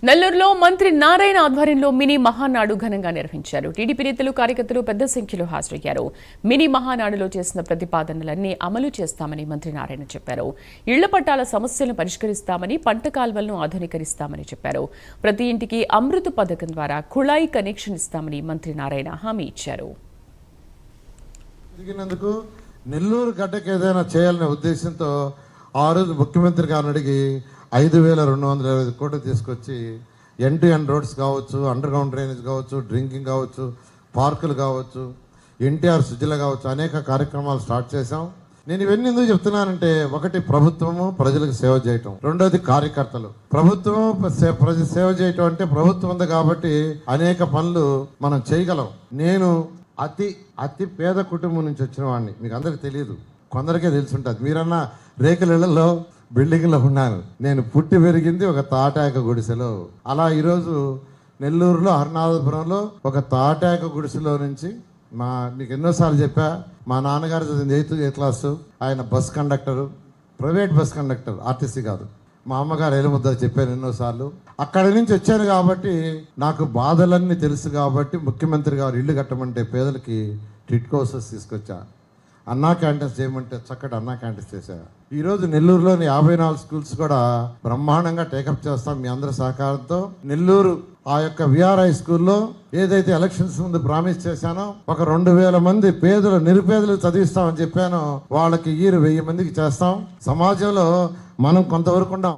నెల్లూరులో మంత్రి నారాయణ ఆధ్వర్యంలో మినీ మహానాడు ఘనంగా నిర్వహించారు. టీడీపీ నేతలు, కార్యకర్తలు పెద్ద సంఖ్యలో హాజరయ్యారు. మినీ మహానాడులో చేసిన ప్రతిపాదనలన్నీ అమలు చేస్తామని మంత్రి నారాయణ చెప్పారు. ఇళ్ల పట్టాల సమస్యలను పరిష్కరిస్తామని, పంట కాల్వలను ఆధునీకరిస్తామని చెప్పారు. ప్రతి ఇంటికి అమృత పథకం ద్వారా కుళాయి కనెక్షన్ ఇస్తామని మంత్రి నారాయణ హామీ ఇచ్చారు. నెల్లూరు గడ్డకి ఏదైనా చేయాలనే ఉద్దేశంతో ఆ రోజు ముఖ్యమంత్రి గారిని అడిగి 5,225 కోట్లు తీసుకొచ్చి ఎండ్ రోడ్స్ కావచ్చు, అండర్ గ్రౌండ్ డ్రైనేజ్ కావచ్చు, డ్రింకింగ్ కావచ్చు, పార్కులు కావచ్చు, ఎన్టీఆర్ సుజల కావచ్చు, అనేక కార్యక్రమాలు స్టార్ట్ చేశాం. నేను ఇవన్నీ ఎందుకు చెప్తున్నానంటే, ఒకటి ప్రభుత్వము ప్రజలకు సేవ చేయటం, రెండోది కార్యకర్తలు. ప్రభుత్వం ప్రజలు సేవ చేయటం అంటే ప్రభుత్వం ఉంది కాబట్టి అనేక పనులు మనం చేయగలం. నేను అతి పేద కుటుంబం నుంచి వచ్చిన వాడిని, మీకు అందరికి తెలియదు, కొందరికే తెలుసుంటుంది. మీరన్నా రేకులలో బిల్డింగ్లో ఉన్నాను. నేను పుట్టి పెరిగింది ఒక తాటాక గుడిసెలో. అలా ఈరోజు నెల్లూరులో హరినాథపురంలో ఒక తాటాక గుడిసెలో నుంచి మీకు ఎన్నోసార్లు చెప్పా, మా నాన్నగారు చదివింది 8th క్లాసు, ఆయన bus conductor, private bus conductor, RTC కాదు. మా అమ్మగారు ఎలుముద్ద చెప్పాను ఎన్నోసార్లు. అక్కడి నుంచి వచ్చాను కాబట్టి నాకు బాధలన్నీ తెలుసు కాబట్టి ముఖ్యమంత్రి గారు ఇల్లు కట్టమంటే పేదలకి టిట్కో హౌసెస్ తీసుకొచ్చా. అన్నా క్యాంటీన్స్ చేయమంటే చక్కటి అన్నా క్యాంటీన్స్ చేశా. ఈరోజు నెల్లూరులోని 54 స్కూల్స్ కూడా బ్రహ్మాండంగా టేకప్ చేస్తాం మీ అందరి సహకారంతో. నెల్లూరు ఆ యొక్క విఆర్ఐ స్కూల్లో ఏదైతే ఎలక్షన్స్ ముందు ప్రామిస్ చేశానో, ఒక 2,000 మంది నిరుపేదలు చదివిస్తామని చెప్పానో, వాళ్ళకి 1,000 మందికి చేస్తాం. సమాజంలో మనం కొంతవరకు ఉన్నాం.